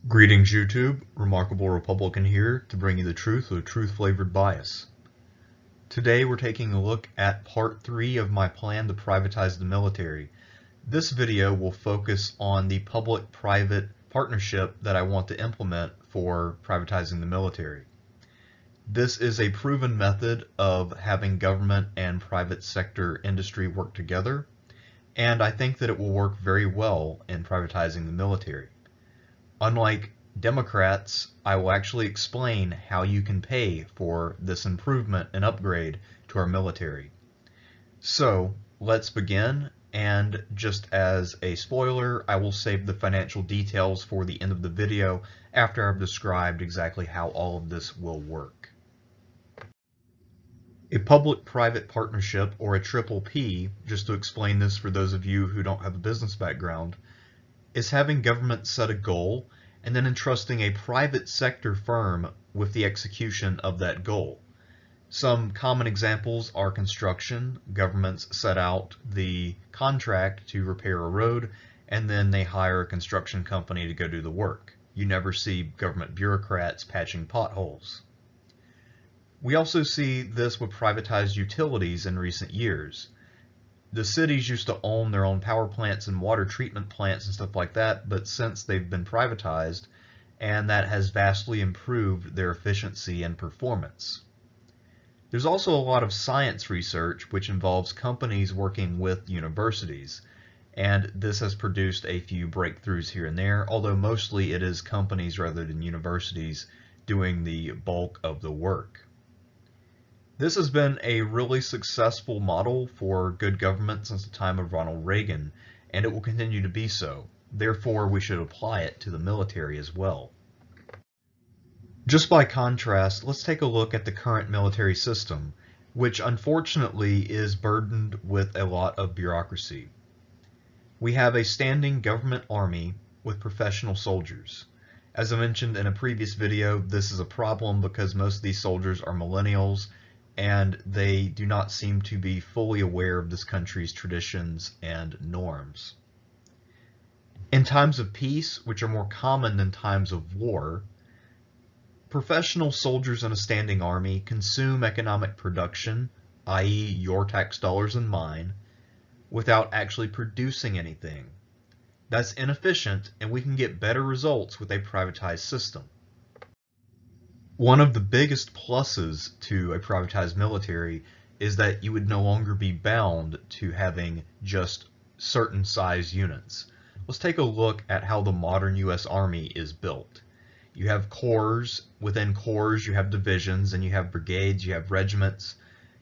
Greetings YouTube, Remarkable Republican here to bring you the truth with truth-flavored bias. Today we're taking a look at part 3 of my plan to privatize the military. This video will focus on the public-private partnership that I want to implement for privatizing the military. This is a proven method of having government and private sector industry work together, and I think that it will work very well in privatizing the military. Unlike Democrats, I will actually explain how you can pay for this improvement and upgrade to our military. So let's begin, and just as a spoiler, I will save the financial details for the end of the video after I've described exactly how all of this will work. A public-private partnership, or a triple P, just to explain this for those of you who don't have a business background, is having government set a goal and then entrusting a private sector firm with the execution of that goal. Some common examples are construction. Governments set out the contract to repair a road, and then they hire a construction company to go do the work. You never see government bureaucrats patching potholes. We also see this with privatized utilities in recent years. The cities used to own their own power plants and water treatment plants and stuff like that, but since they've been privatized, and that has vastly improved their efficiency and performance. There's also a lot of science research which involves companies working with universities, and this has produced a few breakthroughs here and there, although mostly it is companies rather than universities doing the bulk of the work. This has been a really successful model for good government since the time of Ronald Reagan, and it will continue to be so. Therefore, we should apply it to the military as well. Just by contrast, let's take a look at the current military system, which unfortunately is burdened with a lot of bureaucracy. We have a standing government army with professional soldiers. As I mentioned in a previous video, this is a problem because most of these soldiers are millennials, and they do not seem to be fully aware of this country's traditions and norms. In times of peace, which are more common than times of war, professional soldiers in a standing army consume economic production, i.e. your tax dollars and mine, without actually producing anything. That's inefficient, and we can get better results with a privatized system. One of the biggest pluses to a privatized military is that you would no longer be bound to having just certain size units. Let's take a look at how the modern U.S. Army is built. You have corps. Within corps you have divisions, and you have brigades, you have regiments,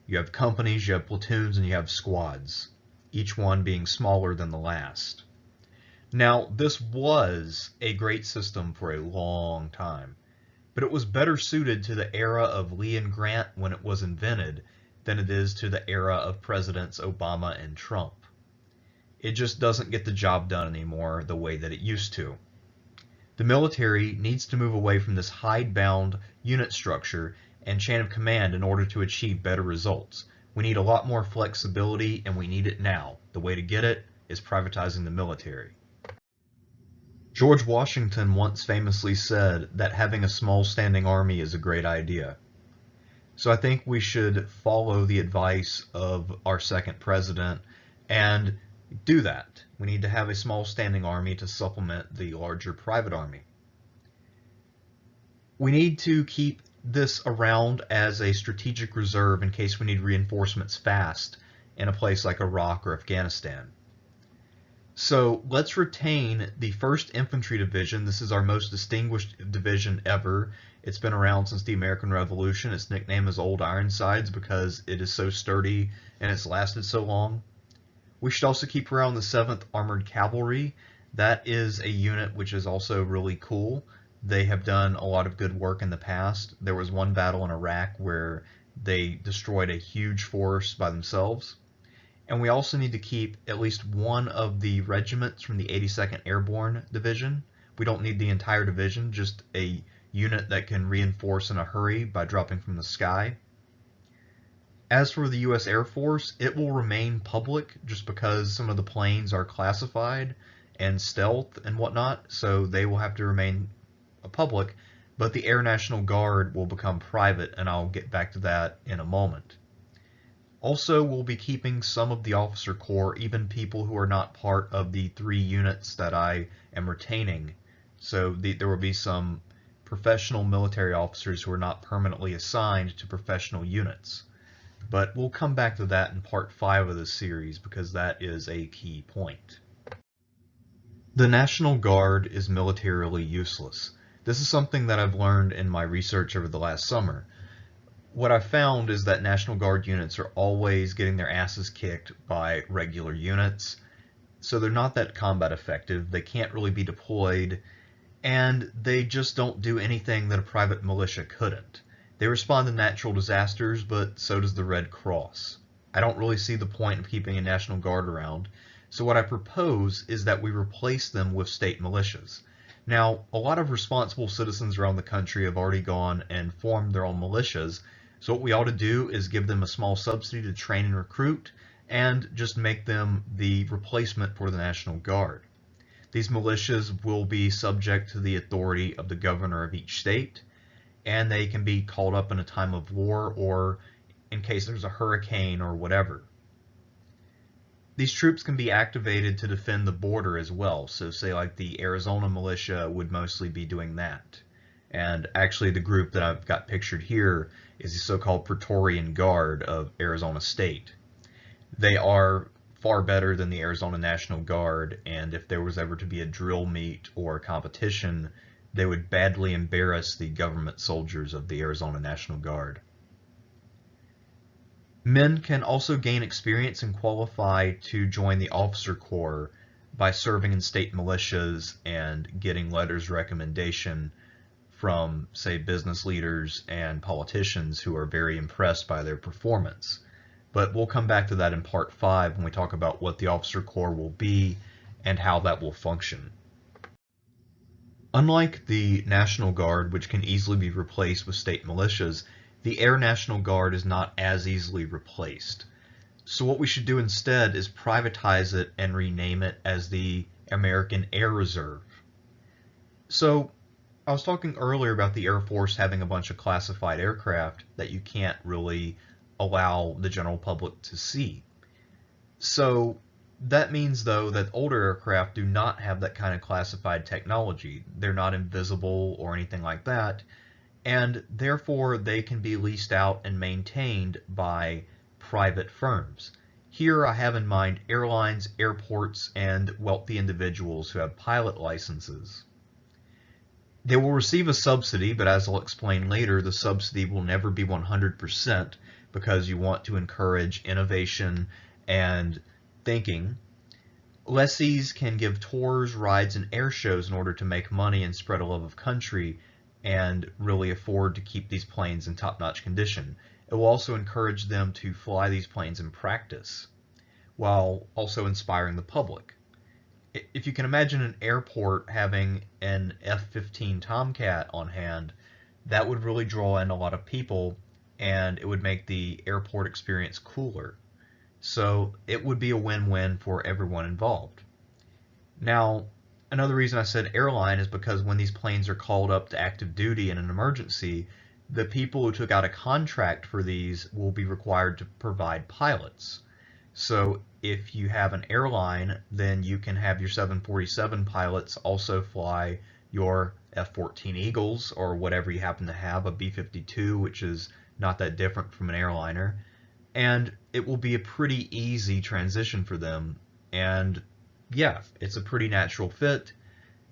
you have companies, you have platoons, and you have squads, each one being smaller than the last. Now, this was a great system for a long time, but it was better suited to the era of Lee and Grant when it was invented than it is to the era of Presidents Obama and Trump. It just doesn't get the job done anymore the way that it used to. The military needs to move away from this hidebound unit structure and chain of command in order to achieve better results. We need a lot more flexibility, and we need it now. The way to get it is privatizing the military. George Washington once famously said that having a small standing army is a great idea. So I think we should follow the advice of our second president and do that. We need to have a small standing army to supplement the larger private army. We need to keep this around as a strategic reserve in case we need reinforcements fast in a place like Iraq or Afghanistan. So let's retain the 1st Infantry Division. This is our most distinguished division ever. It's been around since the American Revolution. Its nickname is Old Ironsides because it is so sturdy and it's lasted so long. We should also keep around the 7th Armored Cavalry. That is a unit which is also really cool. They have done a lot of good work in the past. There was one battle in Iraq where they destroyed a huge force by themselves. And we also need to keep at least one of the regiments from the 82nd Airborne Division. We don't need the entire division, just a unit that can reinforce in a hurry by dropping from the sky. As for the U.S. Air Force, it will remain public just because some of the planes are classified and stealth and whatnot, so they will have to remain public, but the Air National Guard will become private, and I'll get back to that in a moment. Also, we'll be keeping some of the officer corps, even people who are not part of the 3 units that I am retaining. So there will be some professional military officers who are not permanently assigned to professional units. But we'll come back to that in part 5 of this series because that is a key point. The National Guard is militarily useless. This is something that I've learned in my research over the last summer. What I found is that National Guard units are always getting their asses kicked by regular units, so they're not that combat effective, they can't really be deployed, and they just don't do anything that a private militia couldn't. They respond to natural disasters, but so does the Red Cross. I don't really see the point of keeping a National Guard around, so what I propose is that we replace them with state militias. Now, a lot of responsible citizens around the country have already gone and formed their own militias, so what we ought to do is give them a small subsidy to train and recruit, and just make them the replacement for the National Guard. These militias will be subject to the authority of the governor of each state, and they can be called up in a time of war or in case there's a hurricane or whatever. These troops can be activated to defend the border as well, so say like the Arizona militia would mostly be doing that. And actually the group that I've got pictured here is the so-called Praetorian Guard of Arizona State. They are far better than the Arizona National Guard, and if there was ever to be a drill meet or a competition, they would badly embarrass the government soldiers of the Arizona National Guard. Men can also gain experience and qualify to join the officer corps by serving in state militias and getting letters of recommendation from, say, business leaders and politicians who are very impressed by their performance. But we'll come back to that in part 5 when we talk about what the officer corps will be and how that will function. Unlike the National Guard, which can easily be replaced with state militias, the Air National Guard is not as easily replaced. So what we should do instead is privatize it and rename it as the American Air Reserve. So I was talking earlier about the Air Force having a bunch of classified aircraft that you can't really allow the general public to see. So that means, though, that older aircraft do not have that kind of classified technology. They're not invisible or anything like that, and therefore they can be leased out and maintained by private firms. Here I have in mind airlines, airports, and wealthy individuals who have pilot licenses. They will receive a subsidy, but as I'll explain later, the subsidy will never be 100% because you want to encourage innovation and thinking. Lessees can give tours, rides, and air shows in order to make money and spread a love of country and really afford to keep these planes in top-notch condition. It will also encourage them to fly these planes in practice while also inspiring the public. If you can imagine an airport having an F-15 Tomcat on hand, that would really draw in a lot of people and it would make the airport experience cooler. So it would be a win-win for everyone involved. Now, another reason I said airline is because when these planes are called up to active duty in an emergency, the people who took out a contract for these will be required to provide pilots. So if you have an airline, then you can have your 747 pilots also fly your F-14 Eagles or whatever you happen to have, a B-52, which is not that different from an airliner. And it will be a pretty easy transition for them. And yeah, it's a pretty natural fit.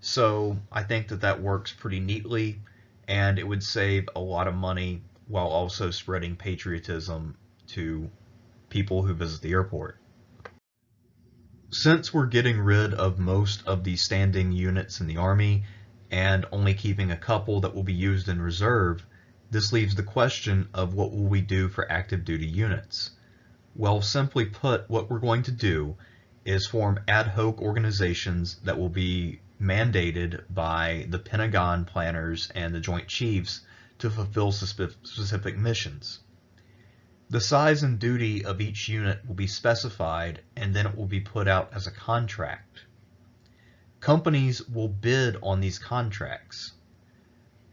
So I think that that works pretty neatly, and it would save a lot of money while also spreading patriotism to people who visit the airport. Since we're getting rid of most of the standing units in the Army and only keeping a couple that will be used in reserve, this leaves the question of what will we do for active duty units. Well, simply put, what we're going to do is form ad hoc organizations that will be mandated by the Pentagon planners and the Joint Chiefs to fulfill specific missions. The size and duty of each unit will be specified, and then it will be put out as a contract. Companies will bid on these contracts.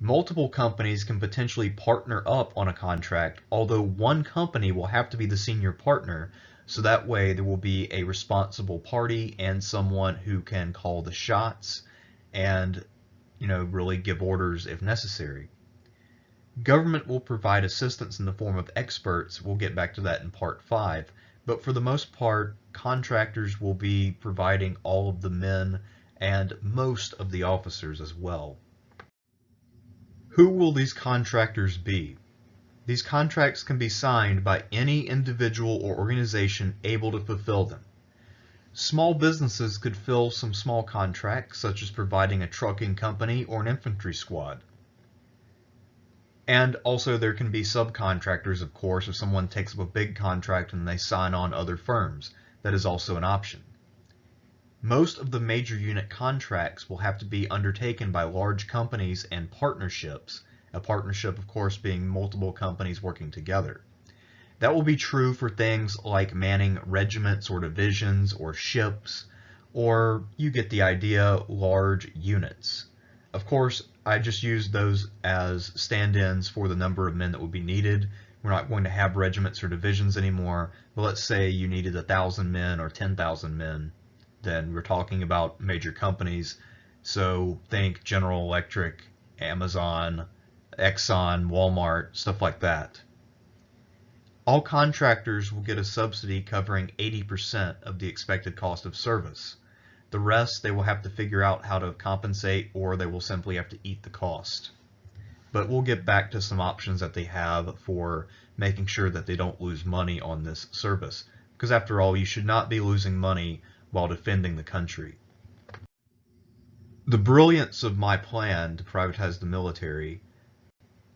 Multiple companies can potentially partner up on a contract, although one company will have to be the senior partner, so that way there will be a responsible party and someone who can call the shots and, really give orders if necessary. Government will provide assistance in the form of experts. We'll get back to that in part 5. But for the most part, contractors will be providing all of the men and most of the officers as well. Who will these contractors be? These contracts can be signed by any individual or organization able to fulfill them. Small businesses could fill some small contracts, such as providing a trucking company or an infantry squad. And also there can be subcontractors, of course, if someone takes up a big contract and they sign on other firms. That is also an option. Most of the major unit contracts will have to be undertaken by large companies and partnerships. A partnership, of course, being multiple companies working together. That will be true for things like manning regiments or divisions or ships, or you get the idea, large units. Of course, I just used those as stand-ins for the number of men that would be needed. We're not going to have regiments or divisions anymore, but let's say you needed 1,000 men or 10,000 men. Then we're talking about major companies. So think General Electric, Amazon, Exxon, Walmart, stuff like that. All contractors will get a subsidy covering 80% of the expected cost of service. The rest they will have to figure out how to compensate, or they will simply have to eat the cost. But we'll get back to some options that they have for making sure that they don't lose money on this service. Because after all, you should not be losing money while defending the country. The brilliance of my plan to privatize the military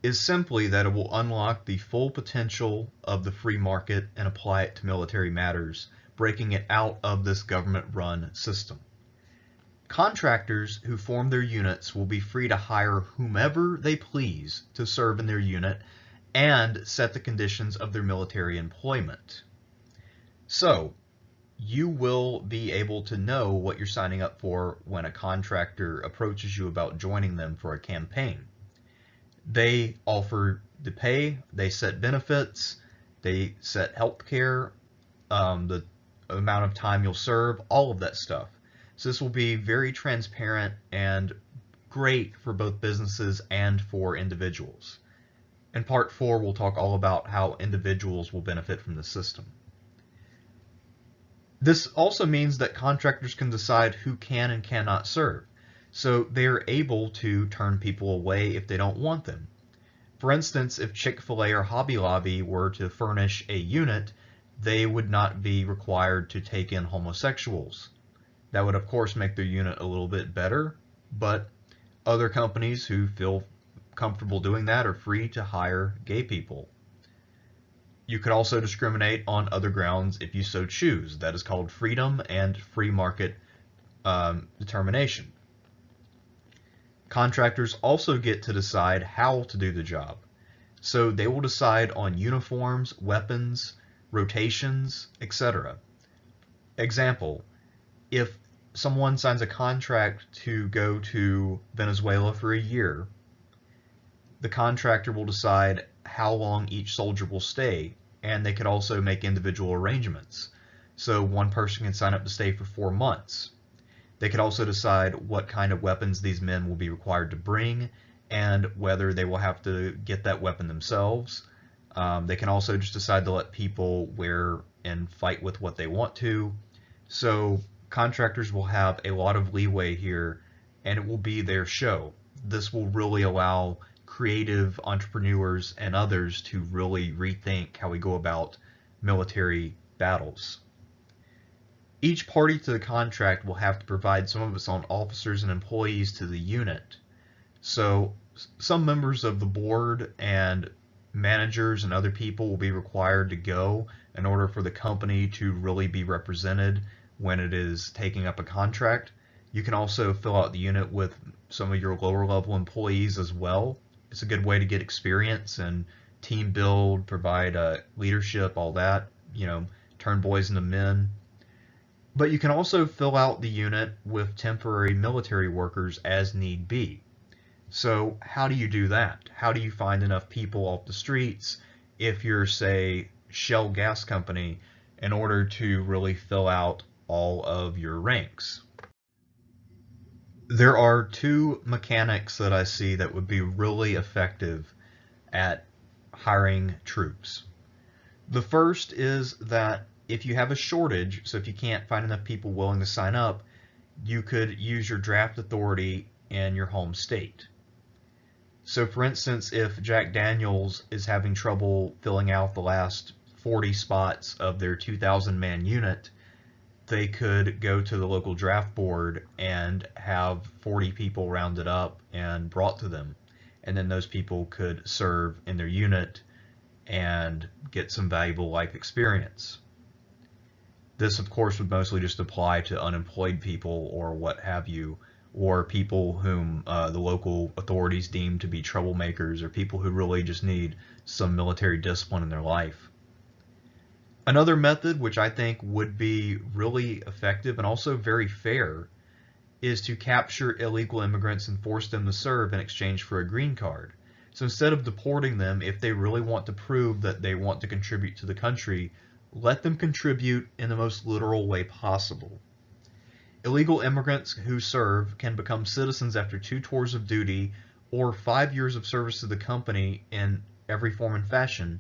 is simply that it will unlock the full potential of the free market and apply it to military matters, breaking it out of this government-run system. Contractors who form their units will be free to hire whomever they please to serve in their unit and set the conditions of their military employment. So, you will be able to know what you're signing up for when a contractor approaches you about joining them for a campaign. They offer the pay, they set benefits, they set health care, the amount of time you'll serve, all of that stuff. So this will be very transparent and great for both businesses and for individuals. In part 4, we'll talk all about how individuals will benefit from the system. This also means that contractors can decide who can and cannot serve. So they are able to turn people away if they don't want them. For instance, if Chick-fil-A or Hobby Lobby were to furnish a unit, they would not be required to take in homosexuals. That would, of course, make their unit a little bit better, but other companies who feel comfortable doing that are free to hire gay people. You could also discriminate on other grounds if you so choose. That is called freedom and free market determination. Contractors also get to decide how to do the job. So they will decide on uniforms, weapons, rotations, etc. Example, if someone signs a contract to go to Venezuela for a year, the contractor will decide how long each soldier will stay, and they could also make individual arrangements. So one person can sign up to stay for 4 months. They could also decide what kind of weapons these men will be required to bring and whether they will have to get that weapon themselves. They can also just decide to let people wear and fight with what they want to. So contractors will have a lot of leeway here, and it will be their show. This will really allow creative entrepreneurs and others to really rethink how we go about military battles. Each party to the contract will have to provide some of its own officers and employees to the unit. So some members of the board and managers and other people will be required to go in order for the company to really be represented when it is taking up a contract. You can also fill out the unit with some of your lower level employees as well. It's a good way to get experience and team build, provide leadership, all that, turn boys into men. But you can also fill out the unit with temporary military workers as need be. So how do you do that? How do you find enough people off the streets if you're, say, Shell Gas Company in order to really fill out all of your ranks? There are two mechanics that I see that would be really effective at hiring troops. The first is that if you have a shortage, so if you can't find enough people willing to sign up, you could use your draft authority in your home state. So for instance, if Jack Daniels is having trouble filling out the last 40 spots of their 2,000-man unit, they could go to the local draft board and have 40 people rounded up and brought to them. And then those people could serve in their unit and get some valuable life experience. This, of course, would mostly just apply to unemployed people or what have you, or people whom the local authorities deem to be troublemakers, or people who really just need some military discipline in their life. Another method, which I think would be really effective and also very fair, is to capture illegal immigrants and force them to serve in exchange for a green card. So instead of deporting them, if they really want to prove that they want to contribute to the country, let them contribute in the most literal way possible. Illegal immigrants who serve can become citizens after 2 tours of duty or 5 years of service to the company in every form and fashion,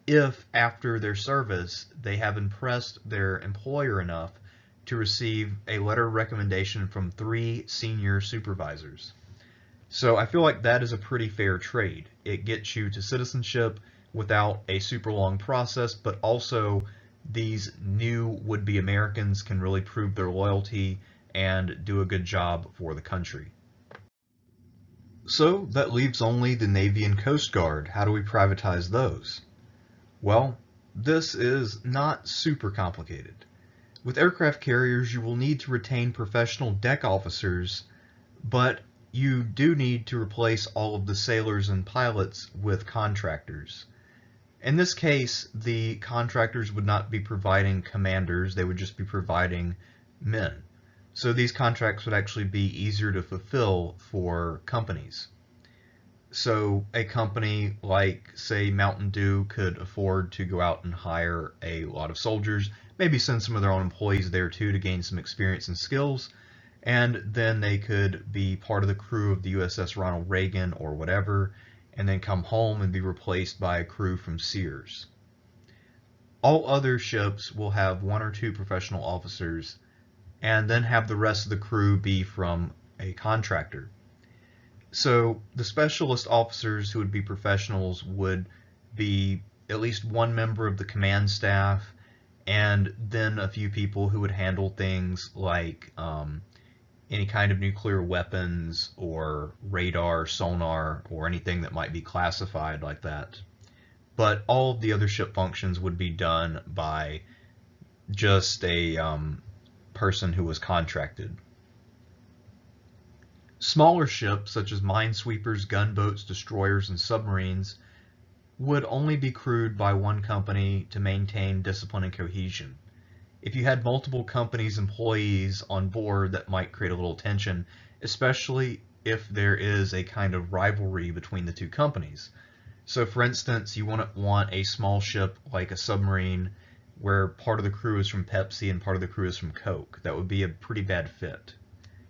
if after their service they have impressed their employer enough to receive a letter of recommendation from 3 senior supervisors. So I feel like that is a pretty fair trade. It gets you to citizenship without a super long process, but also these new would-be Americans can really prove their loyalty and do a good job for the country. So that leaves only the Navy and Coast Guard. How do we privatize those? Well, this is not super complicated. With aircraft carriers, you will need to retain professional deck officers, but you do need to replace all of the sailors and pilots with contractors. In this case, the contractors would not be providing commanders, they would just be providing men. So these contracts would actually be easier to fulfill for companies. So a company like, say, Mountain Dew could afford to go out and hire a lot of soldiers, maybe send some of their own employees there too to gain some experience and skills, and then they could be part of the crew of the USS Ronald Reagan or whatever, and then come home and be replaced by a crew from Sears. All other ships will have 1 or 2 professional officers, and then have the rest of the crew be from a contractor. So the specialist officers who would be professionals would be at least 1 member of the command staff, and then a few people who would handle things like any kind of nuclear weapons or radar, sonar, or anything that might be classified like that. But all of the other ship functions would be done by just a person who was contracted. Smaller ships, such as minesweepers, gunboats, destroyers, and submarines, would only be crewed by 1 company to maintain discipline and cohesion. If you had multiple companies' employees on board, that might create a little tension, especially if there is a kind of rivalry between the 2 companies. So for instance, you wouldn't want a small ship like a submarine where part of the crew is from Pepsi and part of the crew is from Coke. That would be a pretty bad fit.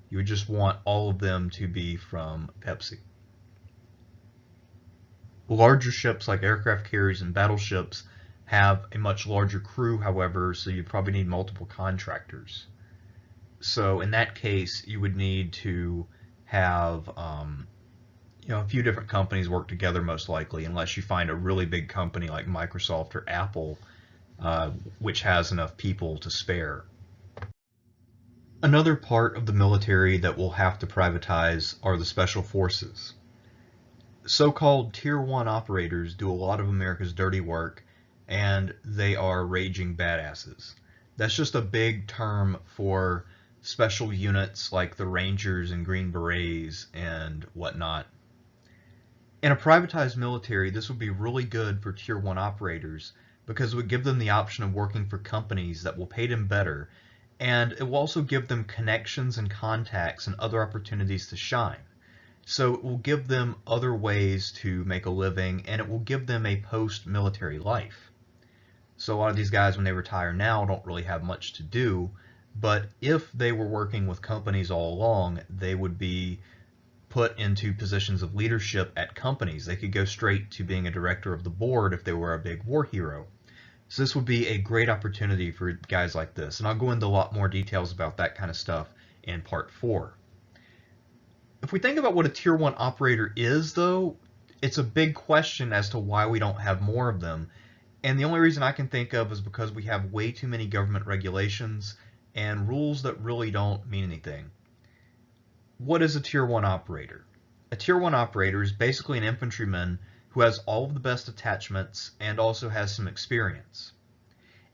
You would just want all of them to be from Pepsi. Larger ships like aircraft carriers and battleships have a much larger crew, however, so you probably need multiple contractors. So in that case, you would need to have a few different companies work together, most likely, unless you find a really big company like Microsoft or Apple, which has enough people to spare. Another part of the military that we'll have to privatize are the special forces. So-called Tier 1 operators do a lot of America's dirty work, and they are raging badasses. That's just a big term for special units like the Rangers and Green Berets and whatnot. In a privatized military, this would be really good for Tier 1 operators because it would give them the option of working for companies that will pay them better, and it will also give them connections and contacts and other opportunities to shine. So it will give them other ways to make a living, and it will give them a post-military life. So a lot of these guys, when they retire now, don't really have much to do, but if they were working with companies all along, they would be put into positions of leadership at companies. They could go straight to being a director of the board if they were a big war hero. So this would be a great opportunity for guys like this. And I'll go into a lot more details about that kind of stuff in part 4. If we think about what a Tier 1 operator is, though, it's a big question as to why we don't have more of them. And the only reason I can think of is because we have way too many government regulations and rules that really don't mean anything. What is a Tier 1 operator? A Tier 1 operator is basically an infantryman who has all of the best attachments and also has some experience.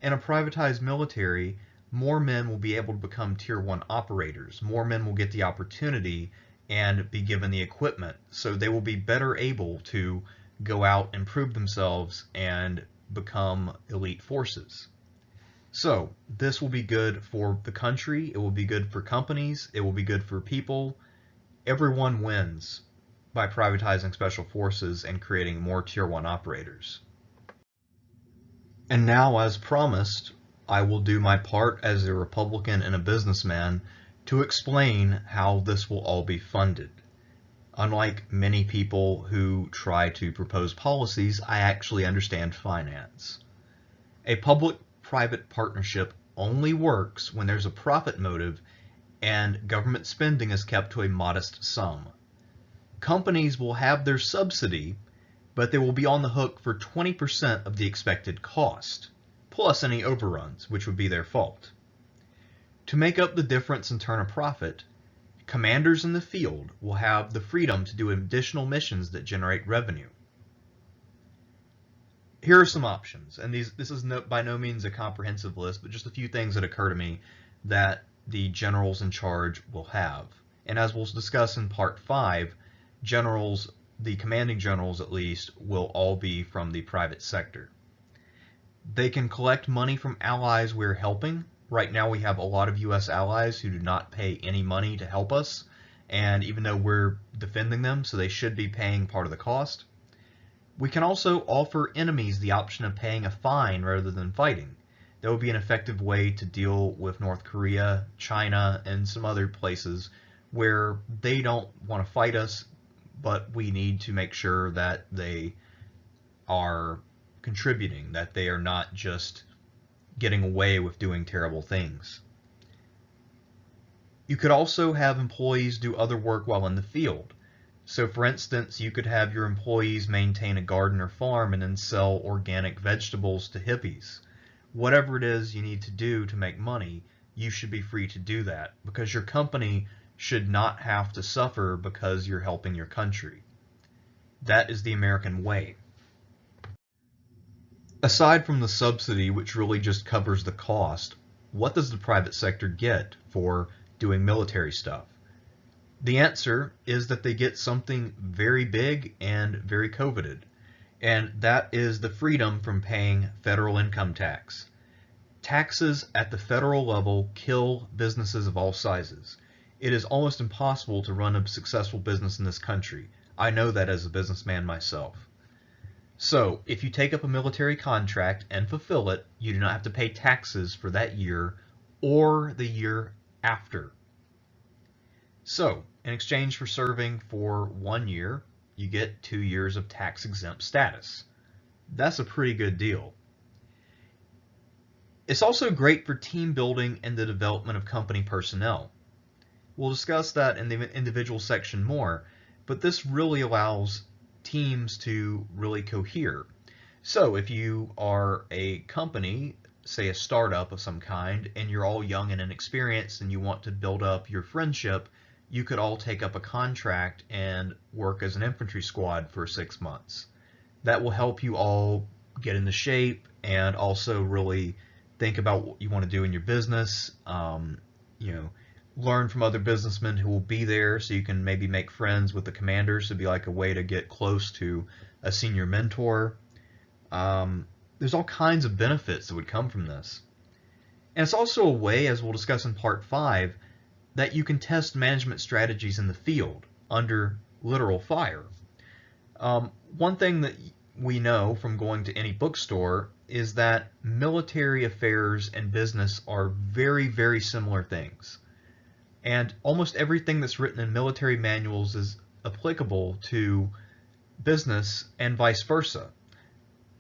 In a privatized military, more men will be able to become Tier 1 operators. More men will get the opportunity and be given the equipment, so they will be better able to go out and prove themselves and become elite forces. So this will be good for the country, it will be good for companies, it will be good for people. Everyone wins by privatizing special forces and creating more Tier 1 operators. And now, as promised, I will do my part as a Republican and a businessman to explain how this will all be funded. Unlike many people who try to propose policies, I actually understand finance. A public-private partnership only works when there's a profit motive and government spending is kept to a modest sum. Companies will have their subsidy, but they will be on the hook for 20% of the expected cost, plus any overruns, which would be their fault. To make up the difference and turn a profit, commanders in the field will have the freedom to do additional missions that generate revenue. Here are some options, and this is by no means a comprehensive list, but just a few things that occur to me that the generals in charge will have. And as we'll discuss in part 5, generals, the commanding generals at least, will all be from the private sector. They can collect money from allies we're helping. Right now we have a lot of U.S. allies who do not pay any money to help us, and even though we're defending them, so they should be paying part of the cost. We can also offer enemies the option of paying a fine rather than fighting. That would be an effective way to deal with North Korea, China, and some other places where they don't want to fight us, but we need to make sure that they are contributing, that they are not just getting away with doing terrible things. You could also have employees do other work while in the field. So for instance, you could have your employees maintain a garden or farm and then sell organic vegetables to hippies. Whatever it is you need to do to make money, you should be free to do that, because your company should not have to suffer because you're helping your country. That is the American way. Aside from the subsidy, which really just covers the cost, what does the private sector get for doing military stuff? The answer is that they get something very big and very coveted, and that is the freedom from paying federal income tax. Taxes at the federal level kill businesses of all sizes. It is almost impossible to run a successful business in this country. I know that as a businessman myself. So, if you take up a military contract and fulfill it, you do not have to pay taxes for that year or the year after. So, in exchange for serving for 1 year, you get 2 years of tax-exempt status. That's a pretty good deal. It's also great for team building and the development of company personnel. We'll discuss that in the individual section more, but this really allows teams to really cohere. So if you are a company, say a startup of some kind, and you're all young and inexperienced and you want to build up your friendship, you could all take up a contract and work as an infantry squad for 6 months. That will help you all get into shape and also really think about what you want to do in your business. Learn from other businessmen who will be there, so you can maybe make friends with the commanders. It'd be like a way to get close to a senior mentor. There's all kinds of benefits that would come from this. And it's also a way, as we'll discuss in part 5, that you can test management strategies in the field under literal fire. One thing that we know from going to any bookstore is that military affairs and business are very, very similar things. And almost everything that's written in military manuals is applicable to business and vice versa.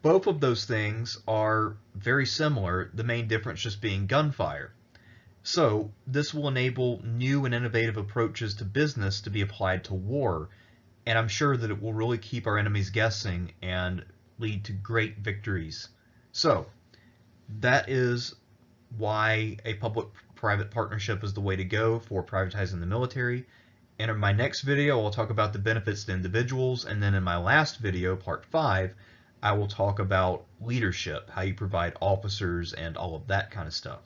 Both of those things are very similar, the main difference just being gunfire. So this will enable new and innovative approaches to business to be applied to war, and I'm sure that it will really keep our enemies guessing and lead to great victories. So that is why a public-private partnership is the way to go for privatizing the military. And in my next video, I'll talk about the benefits to individuals, and then in my last video, part 5, I will talk about leadership, how you provide officers and all of that kind of stuff.